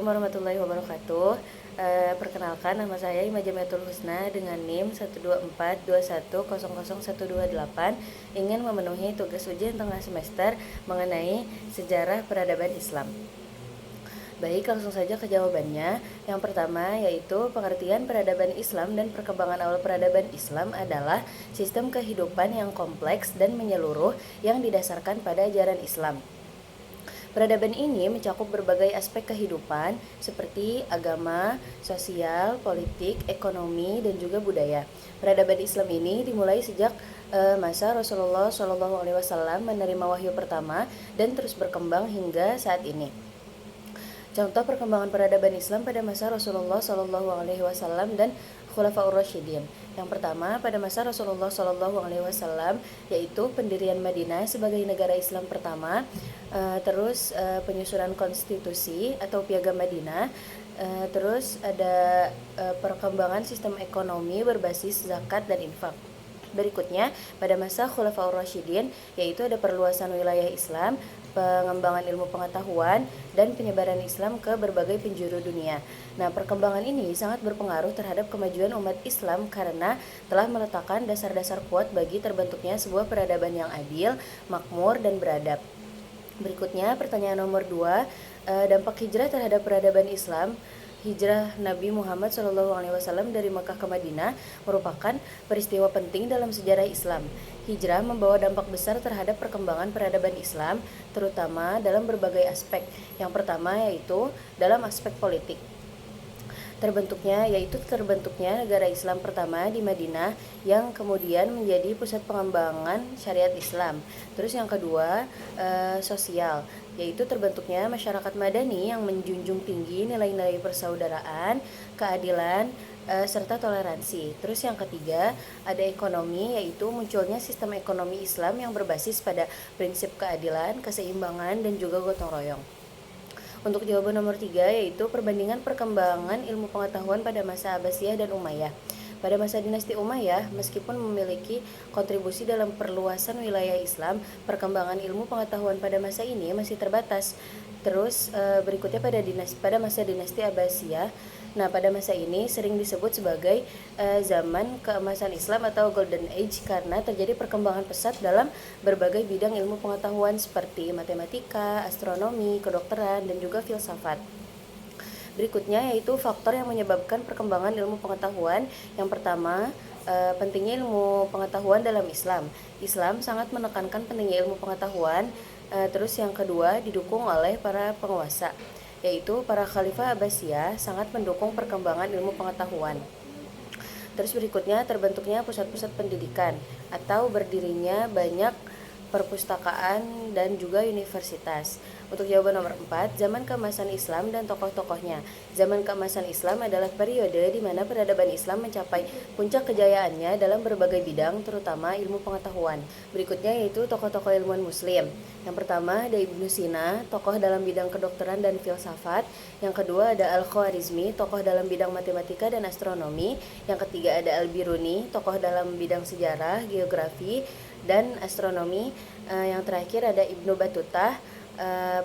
warahmatullahi wabarakatuh. Perkenalkan, nama saya Imajamiatul Husna dengan NIM 12421000128, ingin memenuhi tugas ujian tengah semester mengenai sejarah peradaban Islam. Baik, langsung saja ke jawabannya. Yang pertama yaitu pengertian peradaban Islam dan perkembangan awal peradaban Islam adalah sistem kehidupan yang kompleks dan menyeluruh yang didasarkan pada ajaran Islam. Peradaban ini mencakup berbagai aspek kehidupan seperti agama, sosial, politik, ekonomi, dan juga budaya. Peradaban Islam ini dimulai sejak masa Rasulullah SAW menerima wahyu pertama dan terus berkembang hingga saat ini. Contoh perkembangan peradaban Islam pada masa Rasulullah SAW dan Khulafaur Rasyidin. Yang pertama, pada masa Rasulullah SAW, yaitu pendirian Madinah sebagai negara Islam pertama, terus penyusunan konstitusi atau Piagam Madinah, terus ada perkembangan sistem ekonomi berbasis zakat dan infak. Berikutnya, pada masa Khulafaur Rasyidin, yaitu ada perluasan wilayah Islam, pengembangan ilmu pengetahuan, dan penyebaran Islam ke berbagai penjuru dunia. Nah, perkembangan ini sangat berpengaruh terhadap kemajuan umat Islam karena telah meletakkan dasar-dasar kuat bagi terbentuknya sebuah peradaban yang adil, makmur, dan beradab. Berikutnya, pertanyaan nomor 2, dampak hijrah terhadap peradaban Islam. Hijrah Nabi Muhammad SAW dari Makkah ke Madinah merupakan peristiwa penting dalam sejarah Islam. Hijrah membawa dampak besar terhadap perkembangan peradaban Islam, terutama dalam berbagai aspek. Yang pertama yaitu dalam aspek politik. Terbentuknya negara Islam pertama di Madinah yang kemudian menjadi pusat pengembangan syariat Islam. Terus yang kedua, sosial, yaitu terbentuknya masyarakat madani yang menjunjung tinggi nilai-nilai persaudaraan, keadilan, serta toleransi. Terus yang ketiga, ada ekonomi, yaitu munculnya sistem ekonomi Islam yang berbasis pada prinsip keadilan, keseimbangan, dan juga gotong royong. Untuk jawaban nomor 3 yaitu perbandingan perkembangan ilmu pengetahuan pada masa Abbasiyah dan Umayyah. Pada masa dinasti Umayyah, meskipun memiliki kontribusi dalam perluasan wilayah Islam, perkembangan ilmu pengetahuan pada masa ini masih terbatas. Terus berikutnya pada masa dinasti Abbasiyah. Nah, pada masa ini sering disebut sebagai zaman keemasan Islam atau Golden Age karena terjadi perkembangan pesat dalam berbagai bidang ilmu pengetahuan seperti matematika, astronomi, kedokteran, dan juga filsafat. Berikutnya yaitu faktor yang menyebabkan perkembangan ilmu pengetahuan. Yang pertama, pentingnya ilmu pengetahuan dalam Islam. Islam sangat menekankan pentingnya ilmu pengetahuan. Terus yang kedua, didukung oleh para penguasa, yaitu para khalifah Abbasiyah sangat mendukung perkembangan ilmu pengetahuan. Terus berikutnya, terbentuknya pusat-pusat pendidikan atau berdirinya banyak perpustakaan dan juga universitas. Untuk jawaban nomor 4, zaman keemasan Islam dan tokoh-tokohnya. Zaman keemasan Islam adalah periode di mana peradaban Islam mencapai puncak kejayaannya dalam berbagai bidang, terutama ilmu pengetahuan. Berikutnya yaitu tokoh-tokoh ilmuwan Muslim. Yang pertama ada Ibnu Sina, tokoh dalam bidang kedokteran dan filsafat. Yang kedua ada Al-Khwarizmi, tokoh dalam bidang matematika dan astronomi. Yang ketiga ada Al-Biruni, tokoh dalam bidang sejarah, geografi, dan astronomi. Yang terakhir ada Ibnu Batutah,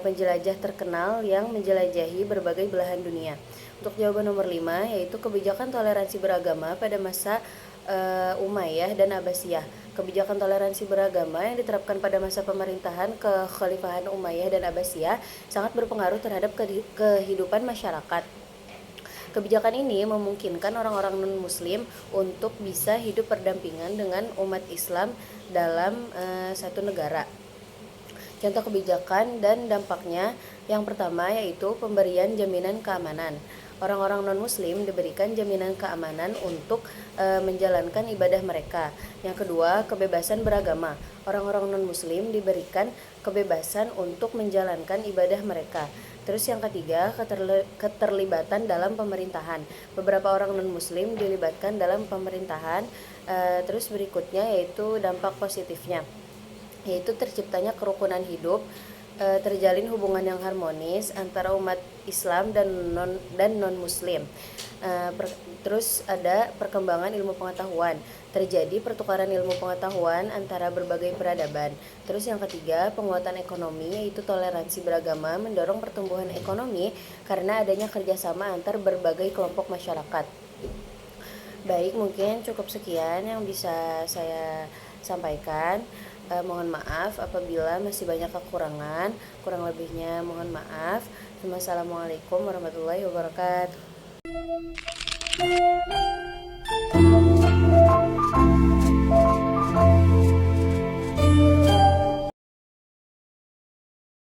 penjelajah terkenal yang menjelajahi berbagai belahan dunia. Untuk jawaban nomor 5 yaitu kebijakan toleransi beragama pada masa Umayyah dan Abbasiyah. Kebijakan toleransi beragama yang diterapkan pada masa pemerintahan kekhalifahan Umayyah dan Abbasiyah sangat berpengaruh terhadap kehidupan masyarakat. Kebijakan ini memungkinkan orang-orang non-muslim untuk bisa hidup berdampingan dengan umat Islam dalam satu negara. Contoh kebijakan dan dampaknya, yang pertama yaitu pemberian jaminan keamanan. Orang-orang non-muslim diberikan jaminan keamanan untuk menjalankan ibadah mereka. Yang kedua, kebebasan beragama. Orang-orang non-muslim diberikan kebebasan untuk menjalankan ibadah mereka. Terus yang ketiga, keterlibatan dalam pemerintahan. Beberapa orang non-muslim dilibatkan dalam pemerintahan. Terus berikutnya yaitu dampak positifnya, yaitu terciptanya kerukunan hidup, terjalin hubungan yang harmonis antara umat Islam dan non muslim. Terus ada perkembangan ilmu pengetahuan. terjadi pertukaran ilmu pengetahuan antara berbagai peradaban. Terus yang ketiga, penguatan ekonomi, yaitu toleransi beragama mendorong pertumbuhan ekonomi karena adanya kerjasama antar berbagai kelompok masyarakat. Baik, mungkin cukup sekian yang bisa saya sampaikan. Mohon maaf apabila masih banyak kekurangan. Kurang lebihnya mohon maaf. Wassalamualaikum warahmatullahi wabarakatuh.